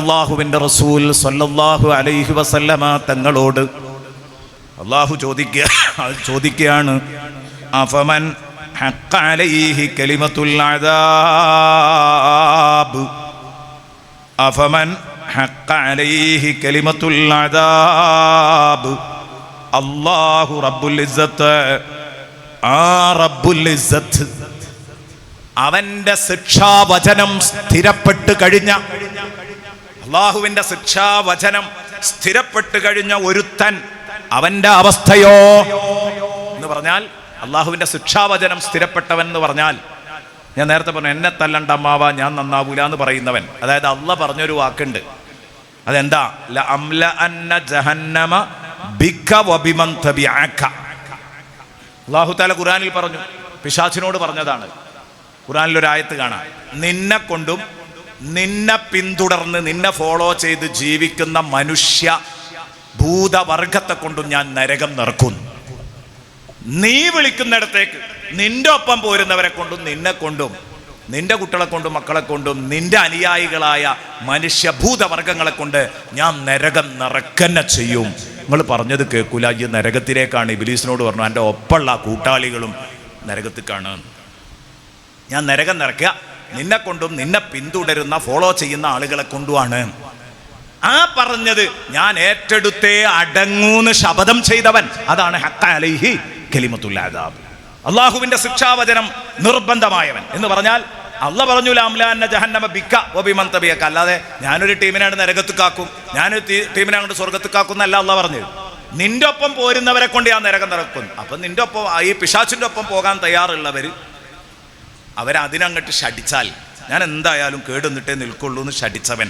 അല്ലാഹുവിൻ്റെ റസൂൽ സ്വല്ലല്ലാഹു അലൈഹി വസല്ലമ തങ്ങളോട് അല്ലാഹു ചോദിക്കുകയാണ്, അഫമൻ ഹഖ്ഖ അലൈഹി കലിമത്തുൽ അദാബ്, അഫമൻ ഹഖ്ഖ അലൈഹി കലിമത്തുൽ അദാബ് അല്ലാഹു റബ്ബുൽ ഇസ്സത്ത്, ആ റബ്ബുൽ ഇസ്സത്ത് അവന്റെ ശിക്ഷാവചനം സ്ഥിരപ്പെട്ട് കഴിഞ്ഞ, അല്ലാഹുവിന്റെ ശിക്ഷാവചനം സ്ഥിരപ്പെട്ട് കഴിഞ്ഞ ഒരുത്തൻ അവന്റെ അവസ്ഥയോ എന്ന് പറഞ്ഞാൽ, അല്ലാഹുവിന്റെ ശിക്ഷാവചനം സ്ഥിരപ്പെട്ടവൻ എന്ന് പറഞ്ഞാൽ, ഞാൻ നേരത്തെ പറഞ്ഞു എന്നെ തല്ലണ്ട അമ്മാവ ഞാൻ നന്നാവൂല എന്ന് പറയുന്നവൻ. അതായത് അള്ളാഹ് പറഞ്ഞൊരു വാക്കുണ്ട്, അതെന്താ? ലഅംല അന്ന ജഹന്നമ ബിക വബിമൻ തബിഅക. അല്ലാഹു തആല ഖുർആനിൽ പറഞ്ഞു, പിശാചിനോട് പറഞ്ഞതാണ്. ഖുർആനിലൊരു ആയത്ത് കാണാം, നിന്നെ കൊണ്ടും നിന്നെ പിന്തുടർന്ന് നിന്നെ ഫോളോ ചെയ്ത് ജീവിക്കുന്ന മനുഷ്യ ഭൂതവർഗത്തെ കൊണ്ടും ഞാൻ നരകം നിറക്കുന്നു. നീ വിളിക്കുന്നിടത്തേക്ക് നിന്റെ ഒപ്പം പോരുന്നവരെ കൊണ്ടും നിന്നെ കൊണ്ടും നിന്റെ കുട്ടികളെ കൊണ്ടും മക്കളെ കൊണ്ടും നിന്റെ അനുയായികളായ മനുഷ്യഭൂതവർഗങ്ങളെ കൊണ്ട് ഞാൻ നരകം നിറക്കന്നെ ചെയ്യും. നിങ്ങൾ പറഞ്ഞത് കേൾക്കൂല, ഈ നരകത്തിലേക്കാണ്. ഇബ്ലീസിനോട് പറഞ്ഞു, എൻ്റെ ഒപ്പമുള്ള കൂട്ടാളികളും നരകത്തിലേക്കാണ്. ഞാൻ നരകം നിറയ്ക്കുക നിന്നെ കൊണ്ടും നിന്നെ പിന്തുടരുന്ന ഫോളോ ചെയ്യുന്ന ആളുകളെ കൊണ്ടുമാണ്. ആ പറഞ്ഞത് ഞാൻ ഏറ്റെടുത്തേ അടങ്ങൂന്ന് ശപഥം ചെയ്തവൻ, അതാണ് ഹഖ്ഖ അലൈഹി കലിമത്തുൽ അദാബ്, അള്ളാഹുവിന്റെ ശിക്ഷാവചനം നിർബന്ധമായവൻ. എന്ന് പറഞ്ഞാൽ അള്ളാഹ് പറഞ്ഞു ലഅംലഅന്ന ജഹന്നമ ബിക വബിമൻ തബിഅക, അല്ലാതെ ഞാനൊരു ടീമിനാണ് നരകത്ത് കാക്കും, ഞാനൊരു ടീമിനെ അങ്ങോട്ട് സ്വർഗത്ത് കാക്കും എന്നല്ല അള്ളാഹ് പറഞ്ഞു. നിന്റെ ഒപ്പം പോരുന്നവരെ കൊണ്ട് ഞാൻ നരകം നിറക്കും. അപ്പം നിന്റെ ഒപ്പം ഈ പിശാചിന്റെ ഒപ്പം പോകാൻ തയ്യാറുള്ളവർ അവരതിനങ്ങോട്ട് ശടിച്ചാൽ ഞാൻ എന്തായാലും കേടുന്നിട്ടേ നിൽക്കുള്ളൂ എന്ന് ശടിച്ചവൻ,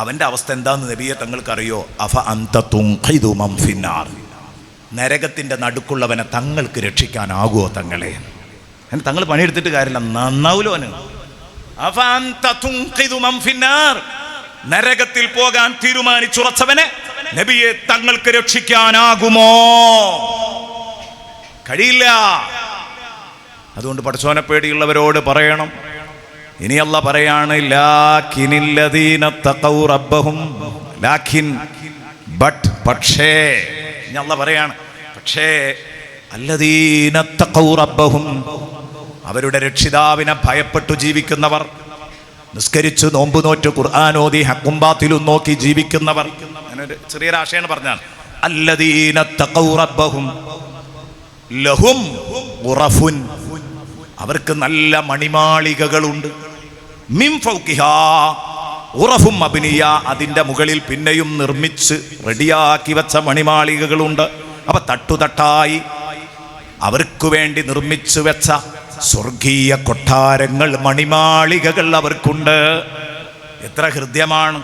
അവൻ്റെ അവസ്ഥ എന്താന്ന് നബിയെ തങ്ങൾക്കറിയോ? അഫ അന്ത തുൻഖിദു മൻ ഫിന്നാർ, നരകത്തിൻ്റെ നടുക്കുള്ളവനെ തങ്ങൾക്ക് രക്ഷിക്കാനാകുമോ തങ്ങളെ? തങ്ങൾ പണിയെടുത്തിട്ട് കാര്യമില്ല, നന്നാവൂലോന്. അഫ അന്ത തുൻഖിദു മൻ ഫിന്നാർ, നരകത്തിൽ പോകാൻ തീരുമാനിച്ചുറച്ചവനെ നബിയെ തങ്ങൾക്ക് രക്ഷിക്കാനാകുമോ? കഴിയില്ല. അതുകൊണ്ട് പടച്ചോനെ പേടിയുള്ളവരോട് പറയണം. ഇനി അല്ലാഹ് പറയാണ്, ലാകിനില്ലദീന തഖൗ റബ്ബഹും, ലാകിൻ ബട്ട്, പക്ഷേ അല്ലാഹ് പറയാണ്, പക്ഷേ അല്ലദീന തഖൗ റബ്ബഹും, അവരുടെ രക്ഷിതാവിനെ ഭയപ്പെട്ടു ജീവിക്കുന്നവർ, നിസ്കരിച്ചു നോമ്പ് നോറ്റ് ഖുർആൻ ഓതി ഹഖും ബാത്തിലും നോക്കി ജീവിക്കുന്നവർ. ഞാനൊരു ചെറിയൊരു ആശയാണ് പറഞ്ഞാണ്. അല്ലദീന തഖൗ റബ്ബഹും ലഹും ഖുറഫുൻ, അവർക്ക് നല്ല മണിമാളികകളുണ്ട്. മിൻ ഫൗഖിഹാ ഖുറഫും മബ്നിയ, അതിൻ്റെ മുകളിൽ പിന്നെയും നിർമ്മിച്ച് റെഡിയാക്കി വെച്ച മണിമാളികകളുണ്ട്. അപ്പൊ തട്ടുതട്ടായി അവർക്ക് വേണ്ടി നിർമ്മിച്ചു വെച്ച സ്വർഗീയ കൊട്ടാരങ്ങൾ, മണിമാളികകൾ അവർക്കുണ്ട്. എത്ര ഹൃദ്യമാണ്,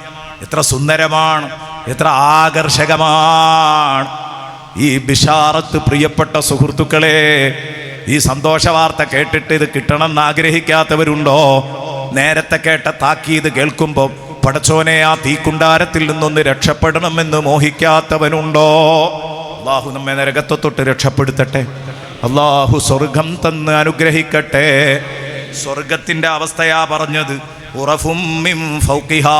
എത്ര സുന്ദരമാണ്, എത്ര ആകർഷകമാണ് ഈ ബിശാറത്ത്. പ്രിയപ്പെട്ട സുഹൃത്തുക്കളെ, ഈ സന്തോഷ വാർത്ത കേട്ടിട്ട് ഇത് കിട്ടണമെന്ന് ആഗ്രഹിക്കാത്തവരുണ്ടോ? നേരത്തെ കേട്ട താക്കീത് കേൾക്കുമ്പോൾ പടച്ചോനെ ആ തീക്കുണ്ടാരത്തിൽ നിന്നൊന്ന് രക്ഷപ്പെടണമെന്ന് മോഹിക്കാത്തവനുണ്ടോ? അള്ളാഹു നമ്മെ നരകത്തെ തൊട്ട് രക്ഷപ്പെടുത്തട്ടെ. അള്ളാഹു സ്വർഗം തന്ന് അനുഗ്രഹിക്കട്ടെ. സ്വർഗത്തിന്റെ അവസ്ഥയാ പറഞ്ഞത്. ഉറഫും മിൻ ഫൗഖിഹാ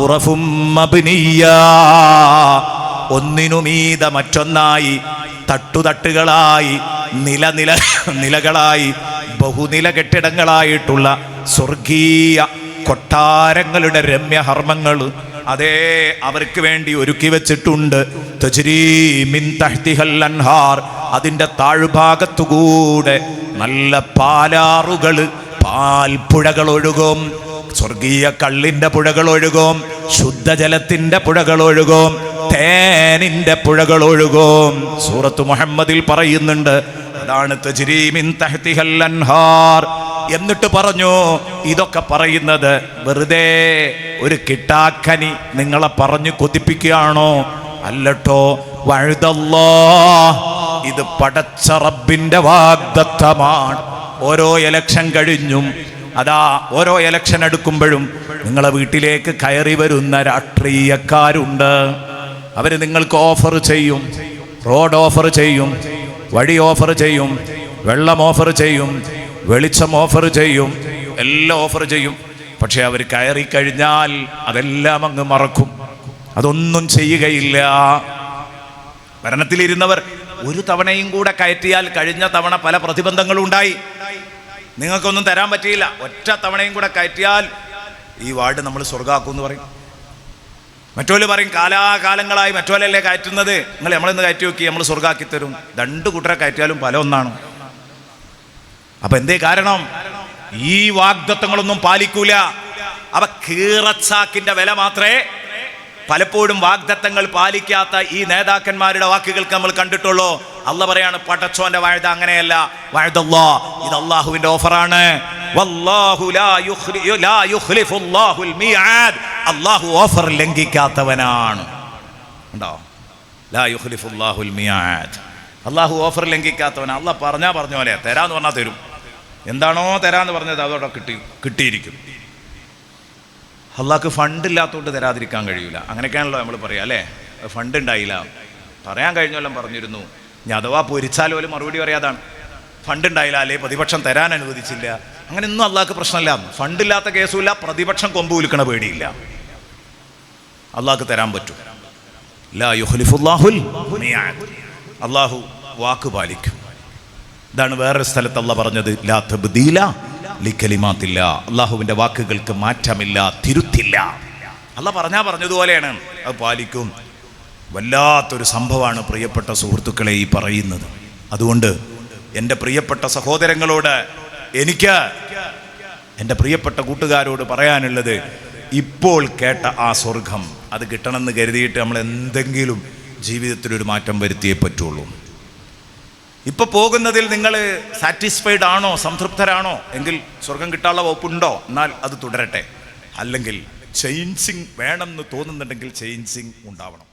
ഉറഫും മബ്നിയ്യാ, ഒന്നിനുമീത മറ്റൊന്നായി, തട്ടുതട്ടുകളായി, നിലകളായി, ബഹുനില കെട്ടിടങ്ങളായിട്ടുള്ള സ്വർഗീയ കൊട്ടാരങ്ങളുടെ രമ്യഹർമ്മങ്ങൾ അതേ അവർക്ക് വേണ്ടി ഒരുക്കി വെച്ചിട്ടുണ്ട്. തജ്രീ മിൻ തഹ്തിഹൽ അൻഹാർ, അതിൻ്റെ താഴ്ഭാഗത്തുകൂടെ നല്ല പാലാറുകൾ, പാൽപ്പുഴകൾ ഒഴുകും, സ്വർഗീയ കള്ളിൻ്റെ പുഴകൾ ഒഴുകും, ശുദ്ധജലത്തിൻ്റെ പുഴകൾ ഒഴുകും, തേനിൻ്റെ പുഴകൾ ഒഴുകും. സൂറത്ത് മുഹമ്മദിൽ പറയുന്നുണ്ട്, അതാണ് തജ്രീ മിൻ തഹ്തിഹൽ അൻഹാർ. എന്നിട്ട് പറഞ്ഞു, ഇതൊക്കെ പറയുന്നത് വെറുതെ ഒരു കിട്ടാക്കനി നിങ്ങളെ പറഞ്ഞു കൊതിപ്പിക്കുകയാണോ? അല്ലട്ടോ. വഅദല്ലാഹ്, ഇത് പടച്ച റബ്ബിന്റെ വാഗ്ദത്തമാണ്. ഓരോ ഇലക്ഷൻ കഴിഞ്ഞും അതാ ഓരോ ഇലക്ഷൻ എടുക്കുമ്പോഴും നിങ്ങളെ വീട്ടിലേക്ക് കയറി വരുന്ന രാഷ്ട്രീയക്കാരുണ്ട്. അവർ നിങ്ങൾക്ക് ഓഫർ ചെയ്യും, റോഡ് ഓഫർ ചെയ്യും, വഴി ഓഫർ ചെയ്യും, വെള്ളം ഓഫർ ചെയ്യും, വെളിച്ചം ഓഫർ ചെയ്യും, എല്ലാം ഓഫർ ചെയ്യും. പക്ഷെ അവർ കയറിക്കഴിഞ്ഞാൽ അതെല്ലാം അങ്ങ് മറക്കും, അതൊന്നും ചെയ്യുകയില്ല. ഭരണത്തിലിരുന്നവർ ഒരു തവണയും കൂടെ കയറ്റിയാൽ കഴിഞ്ഞ തവണ പല പ്രതിബന്ധങ്ങളും ഉണ്ടായി, നിങ്ങൾക്കൊന്നും തരാൻ പറ്റിയില്ല. ഒറ്റ തവണയും കൂടെ കയറ്റിയാൽ ഈ വാർഡ് നമ്മൾ സ്വർഗ്ഗമാക്കും എന്ന് പറയും. മറ്റോല് പറയും കാലാകാലങ്ങളായി മറ്റോലല്ലേ കയറ്റുന്നത്, നിങ്ങൾ നമ്മളിന്ന് കയറ്റി നോക്കി നമ്മൾ സ്വർഗ്ഗമാക്കി തരും. 2 കൂട്ടരെ കയറ്റിയാലും പല ഒന്നാണ്. അപ്പൊ എന്തേ കാരണം? ഈ വാഗ്ദത്തങ്ങളൊന്നും പാലിക്കൂല. അപ്പൊ കീറച്ചാക്കിന്റെ വില മാത്രമേ പലപ്പോഴും വാഗ്ദത്തങ്ങൾ പാലിക്കാത്ത ഈ നേതാക്കന്മാരുടെ വാക്കുകൾക്ക് നമ്മൾ കണ്ടിട്ടുള്ളൂ. അള്ളാഹ് പറയാണ്, പടച്ചോന്റെ വാഴ്ത അങ്ങനെയല്ല, വാഴ്ദല്ലാഹ്, ഇത് അള്ളാഹുവിന്റെ ഓഫറാണ്. വല്ലാഹു ലാ യുഖ്ലിഫുല്ലാഹുൽ മിആദ്, അള്ളാഹു ഓഫർ ലംഘിക്കാത്തവനാണ്. ഉണ്ടോ? ലാ യുഖ്ലിഫുല്ലാഹുൽ മിആദ്, അള്ളാഹു ഓഫർ ലംഘിക്കാത്തവനാണ്. അള്ളാഹ് പറഞ്ഞ പോലെ തരാന്ന് പറഞ്ഞാൽ തരും. എന്താണോ തരാന്ന് പറഞ്ഞത് അതോടെ കിട്ടിയിരിക്കും. അള്ളാഹ്ക്ക് ഫണ്ട് ഇല്ലാത്തതുകൊണ്ട് തരാതിരിക്കാൻ കഴിയില്ല. അങ്ങനെയൊക്കെയാണല്ലോ നമ്മൾ പറയുക അല്ലേ. ഫണ്ട് ഉണ്ടായില്ല, പറയാൻ കഴിഞ്ഞോല്ലാം പറഞ്ഞിരുന്നു. ഇനി അഥവാ പൊരിച്ചാൽ പോലും മറുപടി പറയാതാണ്, ഫണ്ട് ഉണ്ടായില്ല, അല്ലേ പ്രതിപക്ഷം തരാൻ അനുവദിച്ചില്ല. അങ്ങനെയൊന്നും അള്ളാഹ്ക്ക് പ്രശ്നമില്ല. ഫണ്ടില്ലാത്ത കേസുമില്ല, പ്രതിപക്ഷം കൊമ്പ് വിൽക്കണ പേടിയില്ല. അള്ളാഹ്ക്ക് തരാൻ പറ്റും. ലാ യുഖ്ലിഫുല്ലാഹുൽ മിആദ്, അള്ളാഹു വാക്ക് പാലിക്കും. ഇതാണ് വേറൊരു സ്ഥലത്ത് അള്ളാഹ് പറഞ്ഞത്, ലാ തബ്ദീല ലികലിമാത്തില്ല, അള്ളാഹുവിൻ്റെ വാക്കുകൾക്ക് മാറ്റമില്ല, തിരുത്തില്ല. അള്ളാഹ് പറഞ്ഞതുപോലെയാണ്, അത് പാലിക്കും. വല്ലാത്തൊരു സംഭവമാണ് പ്രിയപ്പെട്ട സുഹൃത്തുക്കളെ ഈ പറയുന്നത്. അതുകൊണ്ട് എൻ്റെ പ്രിയപ്പെട്ട സഹോദരങ്ങളോട്, എനിക്ക് എൻ്റെ പ്രിയപ്പെട്ട കൂട്ടുകാരോട് പറയാനുള്ളത്, ഇപ്പോൾ കേട്ട ആ സ്വർഗം അത് കിട്ടണമെന്ന് കരുതിയിട്ട് നമ്മൾ എന്തെങ്കിലും ജീവിതത്തിലൊരു മാറ്റം വരുത്തിയേ പറ്റുള്ളൂ. ഇപ്പൊ പോകുന്നതിൽ നിങ്ങൾ സാറ്റിസ്ഫൈഡ് ആണോ, സംതൃപ്തരാണോ? എങ്കിൽ സ്വർഗം കിട്ടാനുള്ള വകുപ്പുണ്ടോ? എന്നാൽ അത് തുടരട്ടെ. അല്ലെങ്കിൽ ചേഞ്ചിങ് വേണമെന്ന് തോന്നുന്നുണ്ടെങ്കിൽ ചേഞ്ചിങ് ഉണ്ടാവണം.